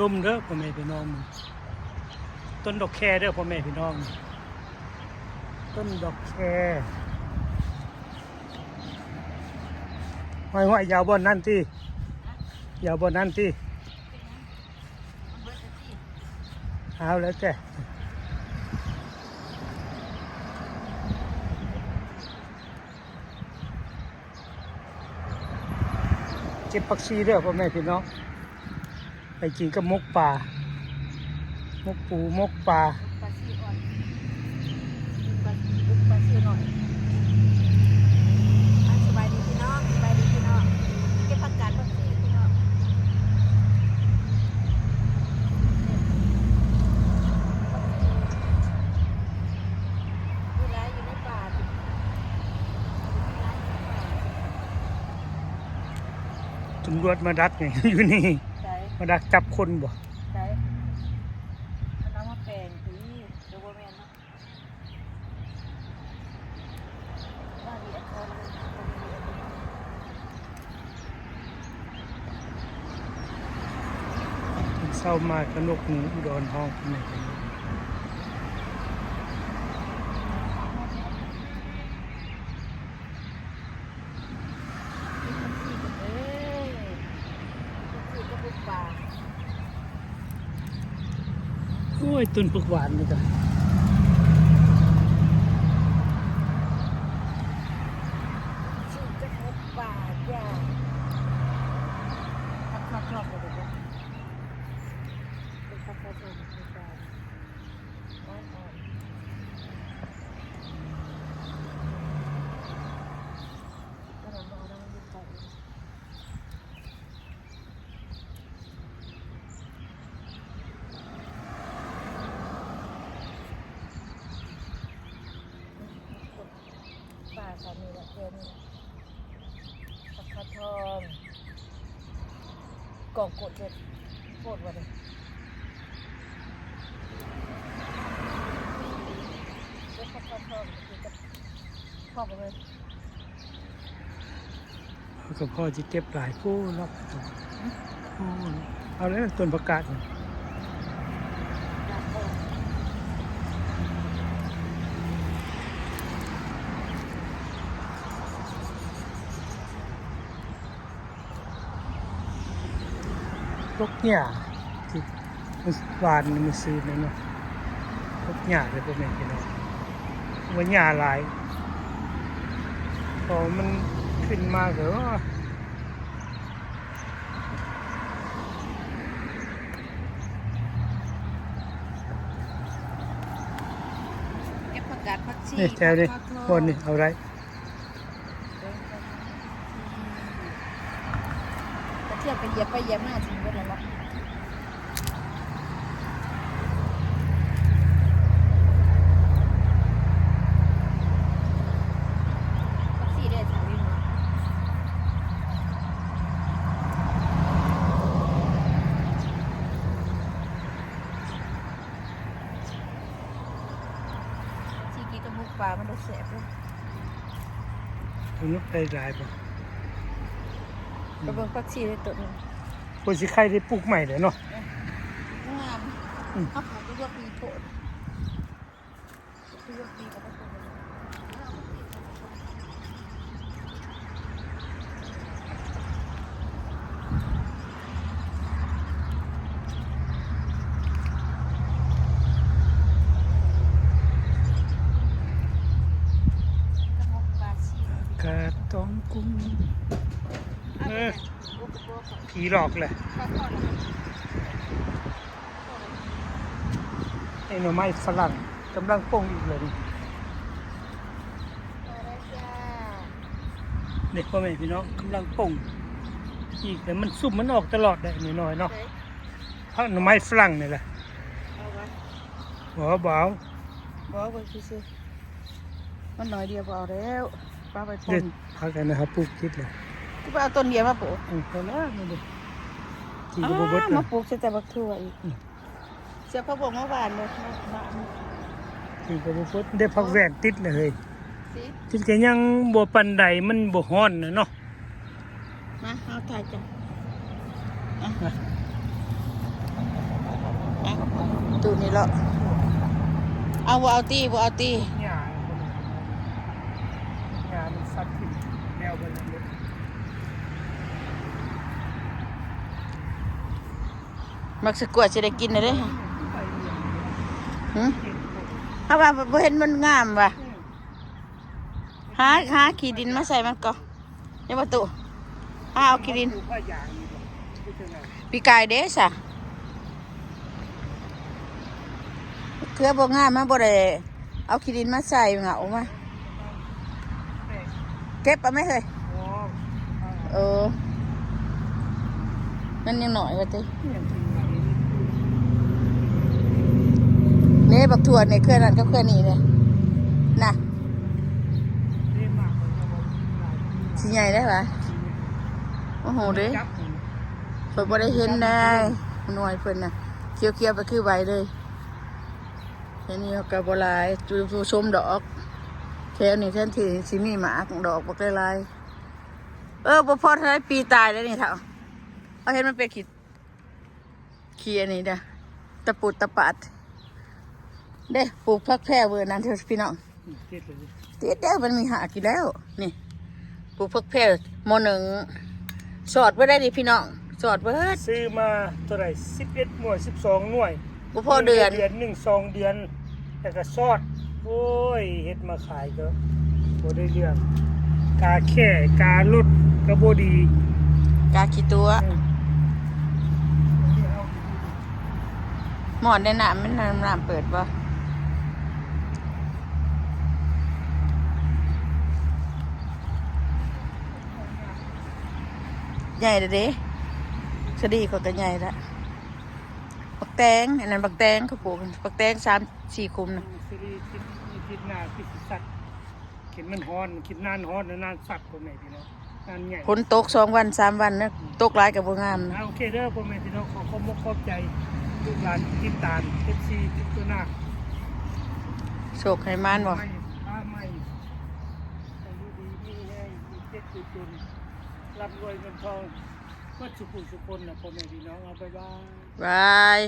ลมเด้อพ่อแม่พี่น้องต้นดอกแคเด้อพ่อแม่พี่น้องต้นดอกแคห้อยยาวบนนั่นที่ยาวบนนั่นที่เอาแล้วแกเก็บผักชีเด้อพ่อแม่พี่น้องไปกินกับมกป่ามกปูมกปลาปลาซีอ่อนปลาซีหน่อยสบายดีพี่น้องสบายดีพี่น้องเก็บผักกาดผักซีพี่น้องอยู่ไรอยู่ในป่าตำรวจมาดักไงอยู่นี่มาดักจับคนบ่ได้น้ำมาแปลงทีเดี๋ยวว่าแม่นเนาะว่าดีอันเขาเลยเศร้ามากกนกหนูอุดรห้องนี่โอ้ยต้นผักหวานนี่จ้ะชื่อจะพบป่าจ้าครอบเลยจ้ะเป็นครอบชมเป็นป่าอ่อนก็เราบอกว่ามันอยู่ป่าป่าสามีละเพื่อนสักขะทองกล่องกดเจ็ดโคตรวันเลยเจ็ดสักขะทองคือจะครอบเลยก็พ่อจะเก็บหลายผู้เนาะเอาแล้วต้นประกาศรกหญ้าที่หวานมันซื้อเลยเนาะรกหญ้าเลยพวกนี้พี่น้องว่าหญ้าหลายพอมันขึ้นมาเหรอเก็บผักกาดผักชีนี่แถวนี้คนนี่เอาไรเที่ยวไปเหยียบไปเหยียบหน้าถึงเวลาละผักชีได้สาวิมาชีกีกับมุกปลามันดูแสบเลยตรงนี้ได้หลายป่ะกระเบื้องผักชีได้ตัวนึงคนสิใครได้ปลูกใหม่เลยเนาะงามเขาปลูกก็ยกดีโผล่ยกดีกับตัวกาดต้องกุ้งผีหลอกเลยไอ้หน่อไม้ฝรั่งกำลังป่งอีกเลยเด็กพ่อแม่พี่น้องกำลังป่งอีกแต่มันซุ่มมันออกตลอดได้หน่อยๆเนาะเพราะหน่อไม้ฝรั่งนี่แหละบ่าวไปซื้อมันน้อยเดียวพอแล้วป้าไปต้นพักกันนะครับปลูกคิดเลยที่ป้าเอาต้นเดียวมาปลูกพอแล้วนี่ดิที่กระบอกมาปลูกแต่บักทั่วอีกเสียพักบงเมื่อวานเลยที่กระบอกได้พักแหวนติดเลยติดแค่ยังบัวปันใดมันบัวฮ้อนเนาะมาเอาถ่ายจ้ะ ตูนี่เลาะเอาบ่เอาตีบ่เอาตี หญ้าคนนึงหญ้ามันซัดขึ้นแนวไปเลย มักสะกวดจะได้กินได้เด้อถ้าว่าบ่เห็นมันงามว่ะหาขี้ดินมาใส่มันก็นี่ประตูเอาขี้ดินปีกายเด้สะเครือบ่งามมาบ่ได้เอาขี้ดินมาใส่เหงามาเก็บเอาไหมเฮ้ยมันยังหน่อยว่าตินี่บักถั่วเนี่ยเครือนั้นก็เครือนี้เนี่ยน่ะสิใหญ่ได้ปะโอ้โหเด้เพิ่นบ่ได้เห็นได้หน่วยเพิ่นน่ะเขียวๆไปคือใบเลยอันนี้ก็บ่หลายจูชมดอกแถวนี้แทนที่สิมีหมากดอกบ่หลายบ่พอเท่าไรปีตายแล้วนี่เฒ่าเอาเห็นมันเป็นขี้อันนี้เด้อตะปุดตะปัดเด้ปลูกผักแพร่เบอร์นั้นเถอะพี่น้องเตี้ยเด้อมันมีหากินแล้วนี่ปลูกผักแพร่ม.1 สอดไว้ได้ดิพี่น้องสอดเบิด ซื้อมาเท่าไหร่11หน่วย12หน่วย บ่พอเดือน 1-2 เดือนแล้วก็ซอดโอ้ยเฮ็ดมาขายก็บ่ได้เรื่องกาแค่กาลดก็บ่ดี กาขี้ตัวหมอนในน้ำมันน้ำเปิดบ่ใหญ่เลยเด้สดีเขาก็ใหญ่ละบักแตงอันนั้นบักแตงเขาปลูกบักแตง3-4 คุมนะ สิริคิดหน้าคิดสัตว์คิดมันฮ้อนคิดนานฮ้อนนานสัตว์คนไหนพี่น้องนานใหญ่ ฝนตก2 วัน 3 วันนะตกหลายกับบ่งามนะ โอเคเด้อพ่อแม่พี่น้องขอขอบใจลูกหลานติดตาม FC ติดตัวหน้า โชคให้มานบ่ ไม่อาไม่อายุดีมีแห้งมีเจ็ดจุนร่ำรวยเงินทองก็สุขุสุคนนะพ่อแม่พี่น้องเอาบ๊ายบาย บาย